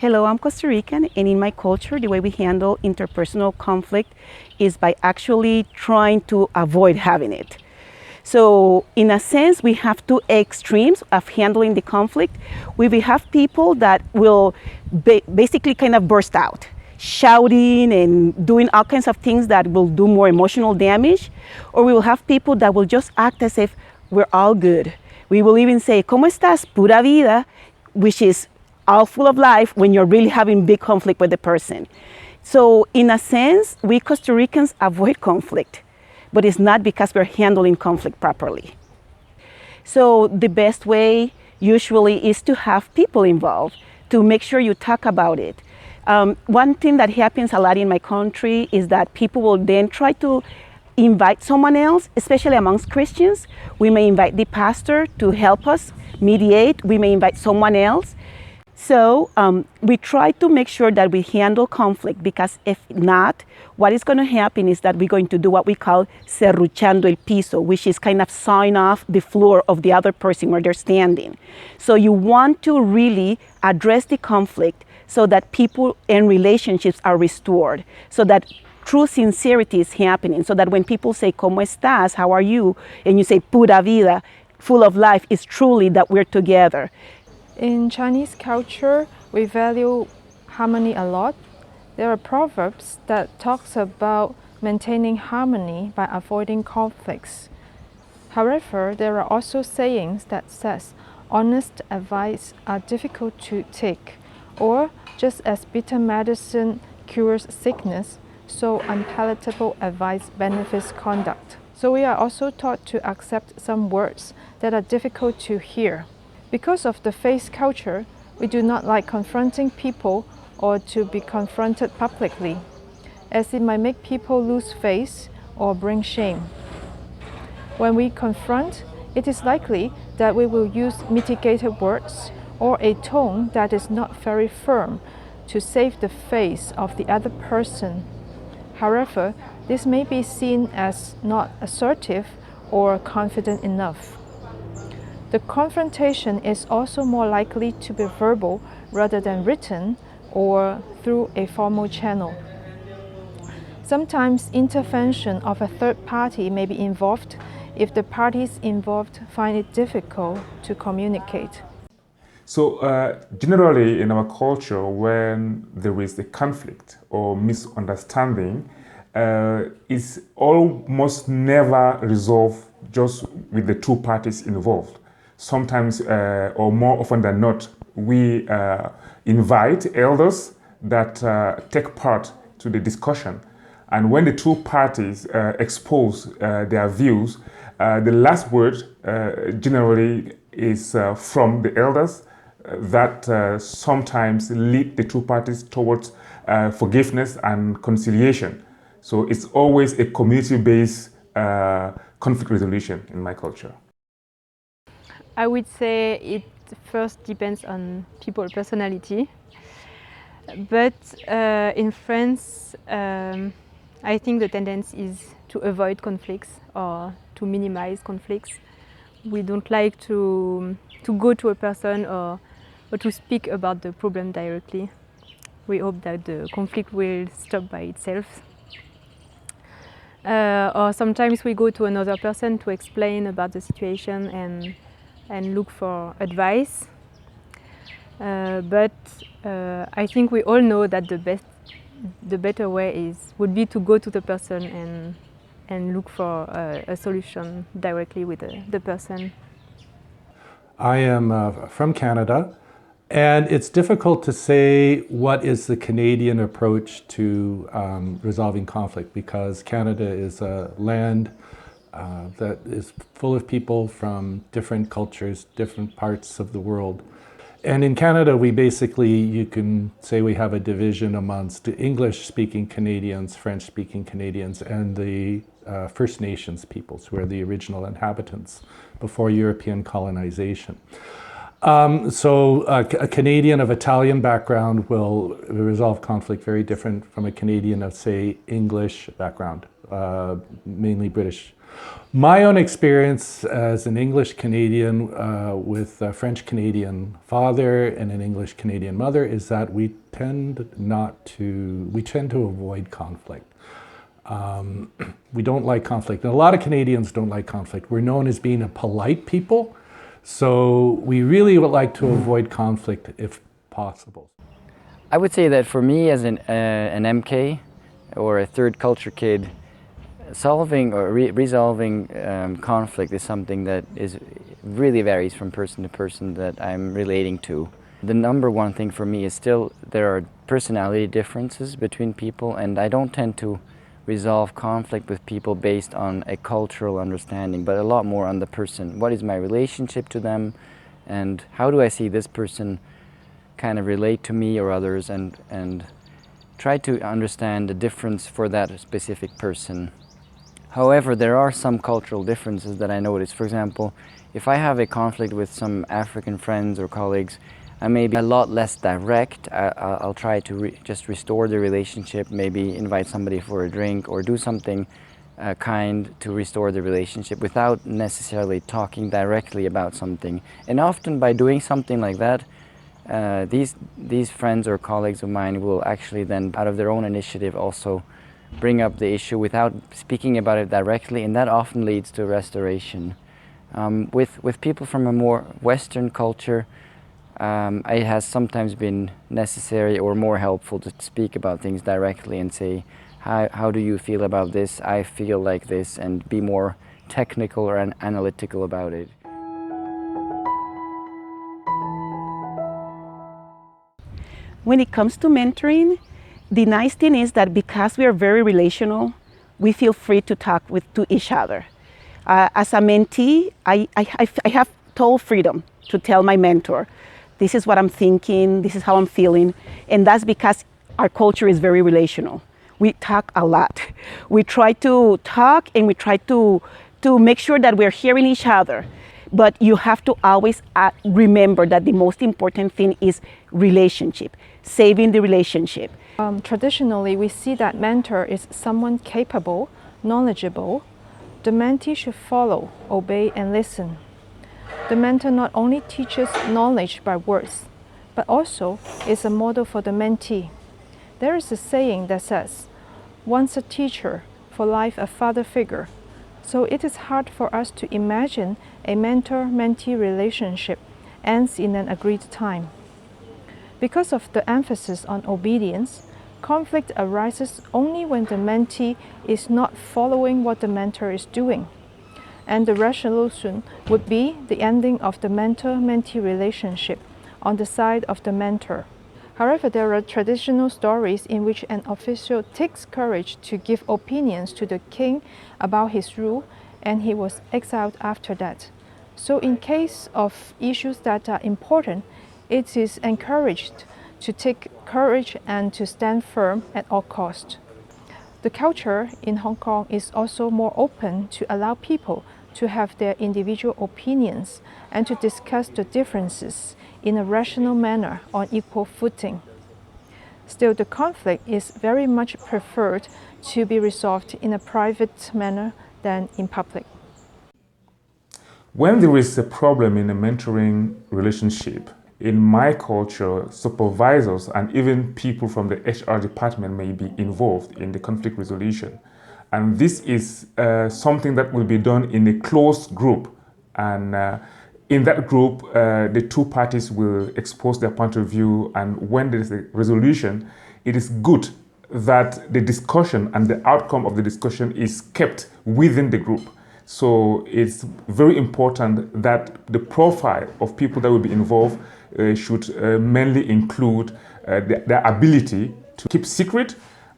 Hello, I'm Costa Rican, and in my culture, the way we handle interpersonal conflict is by actually trying to avoid having it. So, in a sense, we have two extremes of handling the conflict. We will have people that will basically kind of burst out, shouting and doing all kinds of things that will do more emotional damage, or we will have people that will just act as if we're all good. We will even say, ¿Cómo estás? Pura vida, which is all full of life when you're really having big conflict with the person. So in a sense, we Costa Ricans avoid conflict, but it's not because we're handling conflict properly. So the best way usually is to have people involved, to make sure you talk about it. One thing that happens a lot in my country is that people will then try to invite someone else, especially amongst Christians. We may invite the pastor to help us mediate. We may invite someone else. So we try to make sure that we handle conflict, because if not, what is going to happen is that we're going to do what we call serruchando el piso, which is kind of sawing off the floor of the other person where they're standing. So you want to really address the conflict so that people and relationships are restored, so that true sincerity is happening, so that when people say, ¿Cómo estás? How are you? And you say, pura vida, full of life, is truly that we're together. In Chinese culture, we value harmony a lot. There are proverbs that talks about maintaining harmony by avoiding conflicts. However, there are also sayings that says honest advice are difficult to take, or just as bitter medicine cures sickness, so unpalatable advice benefits conduct. So we are also taught to accept some words that are difficult to hear. Because of the face culture, we do not like confronting people or to be confronted publicly, as it might make people lose face or bring shame. When we confront, it is likely that we will use mitigated words or a tone that is not very firm to save the face of the other person. However, this may be seen as not assertive or confident enough. The confrontation is also more likely to be verbal rather than written or through a formal channel. Sometimes intervention of a third party may be involved if the parties involved find it difficult to communicate. So generally in our culture, when there is a conflict or misunderstanding, it's almost never resolved just with the two parties involved. Sometimes, or more often than not, we invite elders that take part to the discussion. And when the two parties expose their views, the last word generally is from the elders that sometimes lead the two parties towards forgiveness and conciliation. So it's always a community-based conflict resolution in my culture. I would say it first depends on people's personality. But in France, I think the tendency is to avoid conflicts or to minimize conflicts. We don't like to go to a person or to speak about the problem directly. We hope that the conflict will stop by itself. Or sometimes we go to another person to explain about the situation and look for advice. But I think we all know that the better way would be to go to the person and look for a solution directly with the person. I am from Canada, and it's difficult to say what is the Canadian approach to resolving conflict, because Canada is a land that is full of people from different cultures, different parts of the world. And in Canada, we basically, you can say we have a division amongst English-speaking Canadians, French-speaking Canadians, and the First Nations peoples, who are the original inhabitants before European colonization. So a Canadian of Italian background will resolve conflict very different from a Canadian of, say, English background mainly British. My own experience as an English Canadian with a French Canadian father and an English Canadian mother is that we tend to avoid conflict. We don't like conflict. And a lot of Canadians don't like conflict. We're known as being a polite people, so we really would like to avoid conflict if possible. I would say that for me as an MK or a third culture kid, solving or resolving conflict is something that really varies from person to person that I'm relating to. The number one thing for me is still there are personality differences between people, and I don't tend to resolve conflict with people based on a cultural understanding, but a lot more on the person. What is my relationship to them, and how do I see this person kind of relate to me or others, and try to understand the difference for that specific person. However, there are some cultural differences that I notice. For example, if I have a conflict with some African friends or colleagues, I may be a lot less direct. I'll try to just restore the relationship, maybe invite somebody for a drink or do something kind to restore the relationship without necessarily talking directly about something. And often by doing something like that, these friends or colleagues of mine will actually then, out of their own initiative, also bring up the issue without speaking about it directly, and that often leads to restoration. With people from a more Western culture, it has sometimes been necessary or more helpful to speak about things directly and say, how do you feel about this? I feel like this, and be more technical or analytical about it. When it comes to mentoring, the nice thing is that because we are very relational, we feel free to talk to each other. As a mentee, I have total freedom to tell my mentor, this is what I'm thinking, this is how I'm feeling, and that's because our culture is very relational. We talk a lot. We try to talk and we try to make sure that we're hearing each other. But you have to always remember that the most important thing is relationship, saving the relationship. Traditionally, we see that mentor is someone capable, knowledgeable. The mentee should follow, obey, and listen. The mentor not only teaches knowledge by words, but also is a model for the mentee. There is a saying that says, once a teacher, for life a father figure. So it is hard for us to imagine a mentor-mentee relationship ends in an agreed time. Because of the emphasis on obedience, conflict arises only when the mentee is not following what the mentor is doing. And the resolution would be the ending of the mentor-mentee relationship on the side of the mentor. However, there are traditional stories in which an official takes courage to give opinions to the king about his rule, and he was exiled after that. So in case of issues that are important, it is encouraged to take courage and to stand firm at all costs. The culture in Hong Kong is also more open to allow people to have their individual opinions and to discuss the differences in a rational manner on equal footing. Still, the conflict is very much preferred to be resolved in a private manner than in public. When there is a problem in a mentoring relationship, in my culture, supervisors and even people from the HR department may be involved in the conflict resolution. And this is something that will be done in a closed group. And in that group, the two parties will expose their point of view. And when there is a resolution, it is good that the discussion and the outcome of the discussion is kept within the group. So it's very important that the profile of people that will be involved should mainly include their ability to keep secret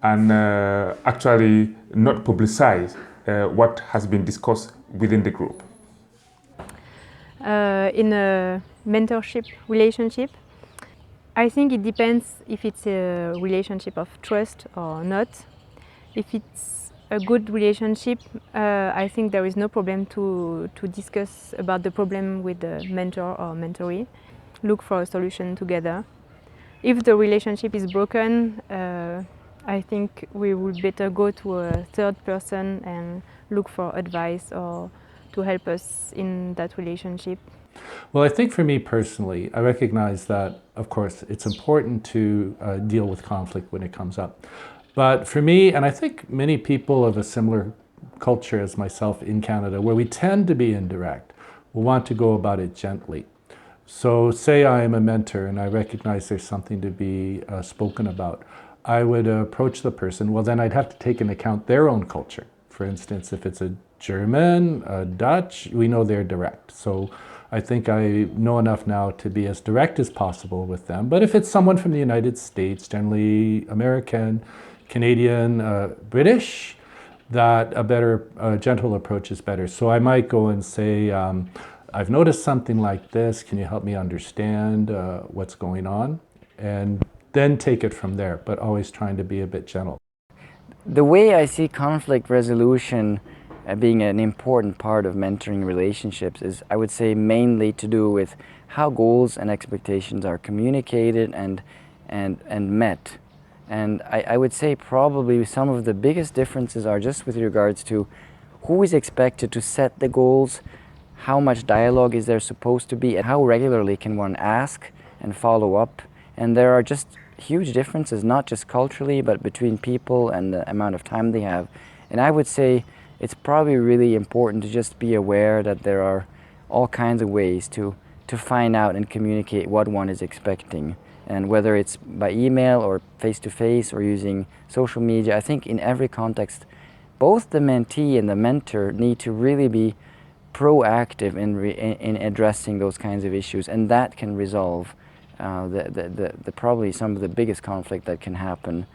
and actually not publicize what has been discussed within the group. In a mentorship relationship, I think it depends if it's a relationship of trust or not. If it's a good relationship, I think there is no problem to discuss about the problem with the mentor or mentoree. Look for a solution together. If the relationship is broken, I think we would better go to a third person and look for advice or to help us in that relationship. Well, I think for me personally, I recognize that, of course, it's important to deal with conflict when it comes up. But for me, and I think many people of a similar culture as myself in Canada, where we tend to be indirect, we want to go about it gently. So say I am a mentor and I recognize there's something to be spoken about. I would approach the person, well then I'd have to take into account their own culture. For instance, if it's a German, a Dutch, we know they're direct. So I think I know enough now to be as direct as possible with them. But if it's someone from the United States, generally American, Canadian, British, that a better, gentle approach is better. So I might go and say, I've noticed something like this. Can you help me understand what's going on? And then take it from there, but always trying to be a bit gentle. The way I see conflict resolution being an important part of mentoring relationships is, I would say, mainly to do with how goals and expectations are communicated and met. And I would say probably some of the biggest differences are just with regards to who is expected to set the goals, how much dialogue is there supposed to be, and how regularly can one ask and follow up. And there are just huge differences, not just culturally, but between people and the amount of time they have. And I would say it's probably really important to just be aware that there are all kinds of ways to find out and communicate what one is expecting. And whether it's by email or face-to-face or using social media, I think in every context, both the mentee and the mentor need to really be proactive in addressing those kinds of issues, and that can resolve probably some of the biggest conflict that can happen